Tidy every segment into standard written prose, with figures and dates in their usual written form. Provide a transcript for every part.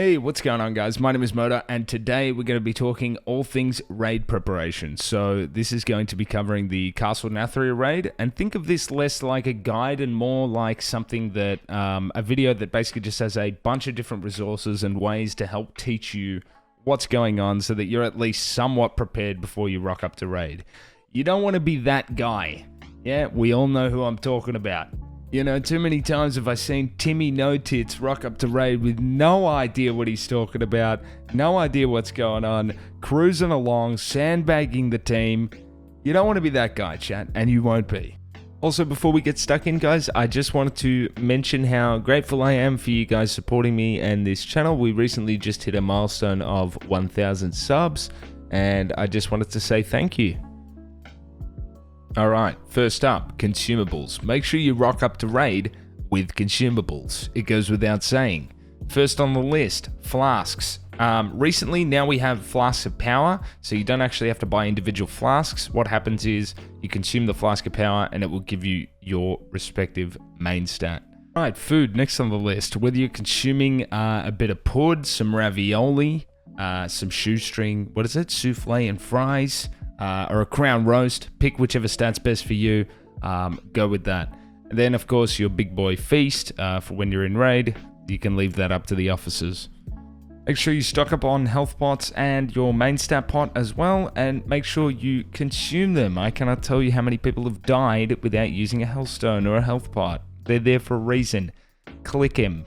Hey, what's going on, guys? My name is Moda, and today we're going to be talking all things raid preparation. So this is going to be covering the Castle Nathria raid, and think of this less like a guide and more like something that, a video that basically just has a bunch of different resources and ways to help teach you what's going on so that you're at least somewhat prepared before you rock up to raid. You don't want to be that guy. Yeah, we all know who I'm talking about. You know, too many times have I seen Timmy No Tits rock up to raid with no idea what he's talking about, no idea what's going on, cruising along, sandbagging the team. You don't want to be that guy, chat, and you won't be. Also, before we get stuck in, guys, I just wanted to mention how grateful I am for you guys supporting me and this channel. We recently just hit a milestone of 1,000 subs, and I just wanted to say thank you. Alright, first up, consumables. Make sure you rock up to raid with consumables. It goes without saying. First on the list, flasks. Recently, now we have flasks of power, so you don't actually have to buy individual flasks. What happens is you consume the flask of power and it will give you your respective main stat. Alright, food, next on the list. Whether you're consuming a bit of pud, some ravioli, some shoestring, souffle and fries, or a crown roast, pick whichever stat's best for you, go with that. And then of course your big boy feast, for when you're in raid, you can leave that up to the officers. Make sure you stock up on health pots and your main stat pot as well, and make sure you consume them. I cannot tell you how many people have died without using a health stone or a health pot. They're there for a reason. Click him.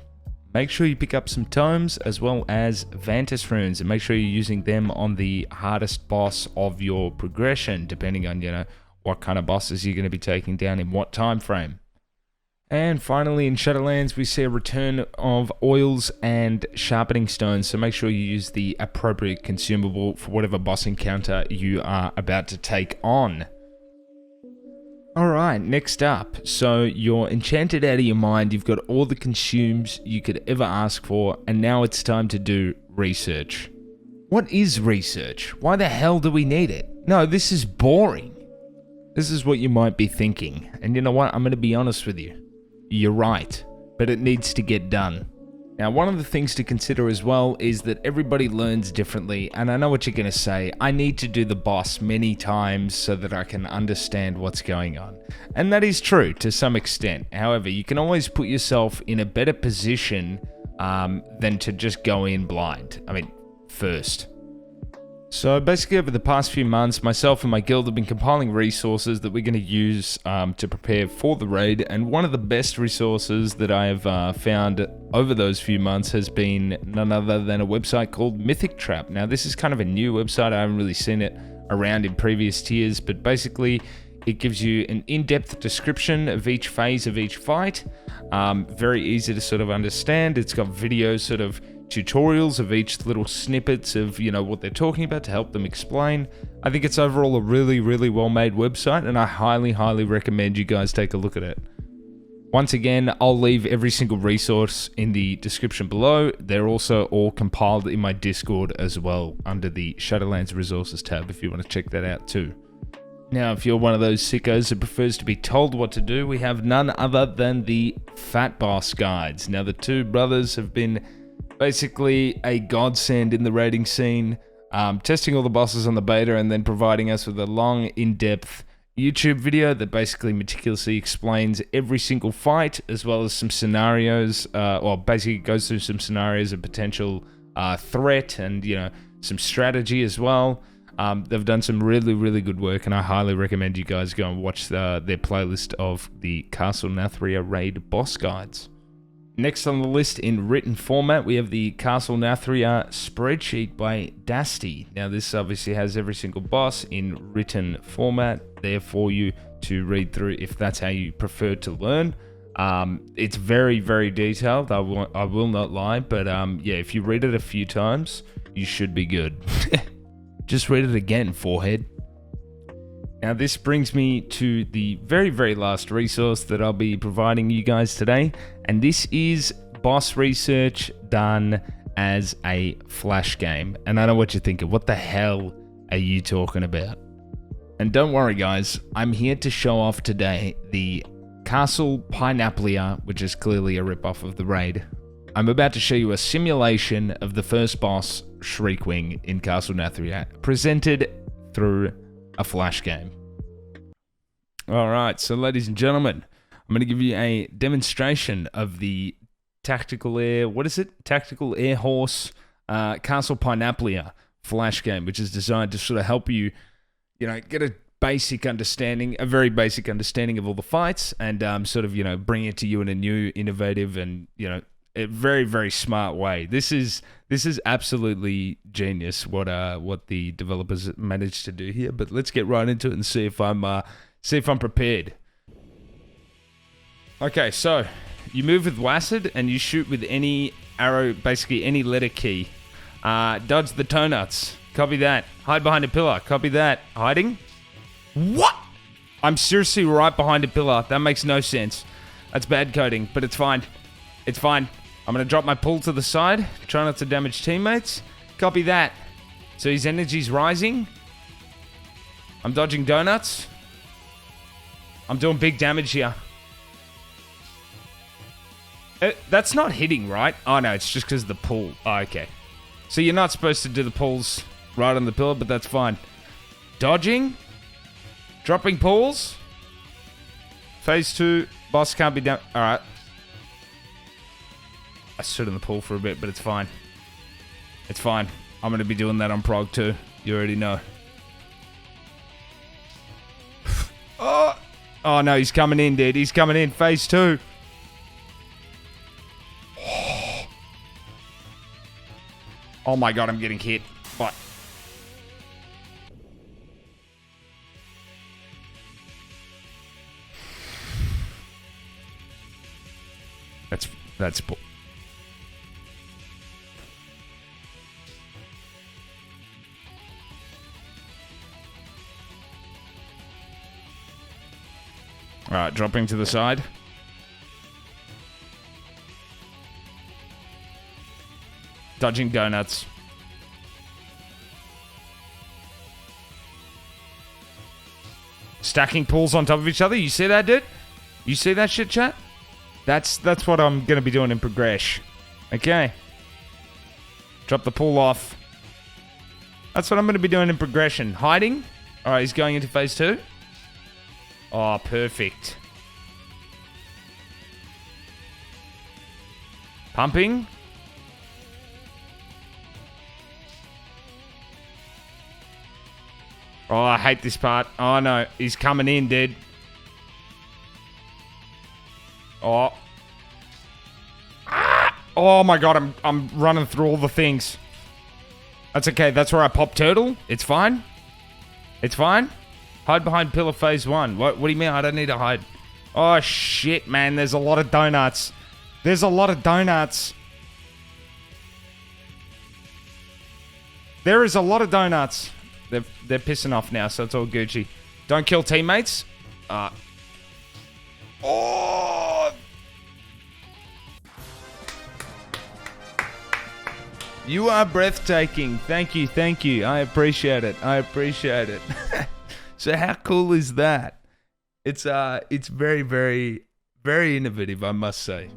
Make sure you pick up some tomes as well as Vantis runes, and make sure you're using them on the hardest boss of your progression, depending on, what kind of bosses you're going to be taking down in what time frame. And finally, in Shadowlands, we see a return of oils and sharpening stones, so make sure you use the appropriate consumable for whatever boss encounter you are about to take on. Alright, next up, so you're enchanted out of your mind, you've got all the consumes you could ever ask for, and now it's time to do research. What is research? Why the hell do we need it? No, this is boring. This is what you might be thinking, and you know what, I'm going to be honest with you. You're right, but it needs to get done. Now, one of the things to consider as well is that everybody learns differently, and I know what you're going to say. I need to do the boss many times so that I can understand what's going on. And that is true to some extent. However, you can always put yourself in a better position than to just go in blind. First. So basically over the past few months, myself and my guild have been compiling resources that we're going to use to prepare for the raid, and one of the best resources that I have found over those few months has been none other than a website called Mythic Trap. Now this is kind of a new website, I haven't really seen it around in previous tiers, but basically it gives you an in-depth description of each phase of each fight, very easy to sort of understand. It's got videos, sort of tutorials of each little snippets of what they're talking about to help them explain. I think it's overall a really, really well made website, and I highly recommend you guys take a look at it. Once again, I'll leave every single resource in the description below. They're also all compiled in my Discord as well under the Shadowlands resources tab if you want to check that out too. Now, if you're one of those sickos that prefers to be told what to do, we have none other than the Fat Boss guides. Now, the two brothers have been basically a godsend in the raiding scene, testing all the bosses on the beta and then providing us with a long, in-depth YouTube video that basically meticulously explains every single fight, as well as some scenarios, basically goes through some scenarios of potential threat and, some strategy as well. They've done some really, really good work, and I highly recommend you guys go and watch their playlist of the Castle Nathria raid boss guides. Next on the list in written format, we have the Castle Nathria spreadsheet by Dasty. Now this obviously has every single boss in written format there for you to read through if that's how you prefer to learn. It's very, very detailed, I will not lie, but if you read it a few times, you should be good. Just read it again, forehead. Now this brings me to the very, very last resource that I'll be providing you guys today, and this is boss research done as a flash game. And I know what you're thinking, what the hell are you talking about? And don't worry guys, I'm here to show off today the Castle Pineapplia, which is clearly a ripoff of the raid. I'm about to show you a simulation of the first boss, Shriekwing, in Castle Nathria, presented through a flash game. Alright, so ladies and gentlemen, I'm going to give you a demonstration of the Tactical Air... What is it? Tactical Air Horse Castle Pinaplia flash game, which is designed to sort of help you, get a basic understanding, a very basic understanding of all the fights, and sort of, bring it to you in a new, innovative, and, a very, very smart way. This is absolutely genius what the developers managed to do here. But let's get right into it and see if I'm prepared. Okay, so you move with WASD and you shoot with any arrow, basically any letter key. Dodge the toe nuts. Copy that. Hide behind a pillar. Copy that. Hiding? What? I'm seriously right behind a pillar. That makes no sense. That's bad coding, but it's fine. It's fine. I'm going to drop my pull to the side. Try not to damage teammates. Copy that. So his energy's rising. I'm dodging donuts. I'm doing big damage here. That's not hitting, right? Oh, no, it's just because of the pull. Oh, okay. So you're not supposed to do the pulls right on the pillar, but that's fine. Dodging. Dropping pulls. Phase 2. Boss can't be down. All right. I stood in the pool for a bit, but it's fine. It's fine. I'm going to be doing that on Prog too. You already know. Oh no, he's coming in, dude. He's coming in. Phase 2. Oh my god, I'm getting hit. What? That's Alright, dropping to the side. Dodging donuts. Stacking pulls on top of each other. You see that, dude? You see that shit, chat? That's what I'm going to be doing in progress. Okay. Drop the pull off. That's what I'm going to be doing in progression. Hiding. Alright, he's going into phase 2. Oh, perfect. Pumping. Oh, I hate this part. Oh, no. He's coming in, dude. Oh. Ah! Oh, my God. I'm running through all the things. That's okay. That's where I pop turtle. It's fine. It's fine. Hide behind pillar phase 1. What do you mean I don't need to hide? Oh, shit, man. There's a lot of donuts. There's a lot of donuts. There is a lot of donuts. They're pissing off now, so it's all Gucci. Don't kill teammates. Oh! You are breathtaking. Thank you, thank you. I appreciate it. I appreciate it. So how cool is that? It's very, very, very innovative, I must say.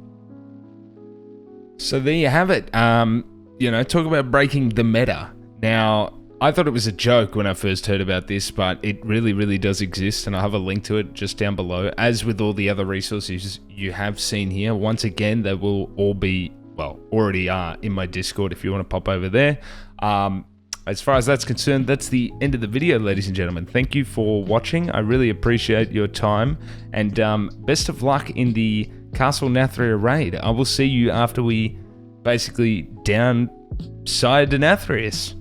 So there you have it. Talk about breaking the meta. Now, I thought it was a joke when I first heard about this, but it really, really does exist, and I have a link to it just down below. As with all the other resources you have seen here, once again, they will all be, well, already are in my Discord if you want to pop over there. As far as that's concerned, that's the end of the video, ladies and gentlemen. Thank you for watching. I really appreciate your time, and best of luck in the Castle Nathria raid. I will see you after we basically downside Nathrius.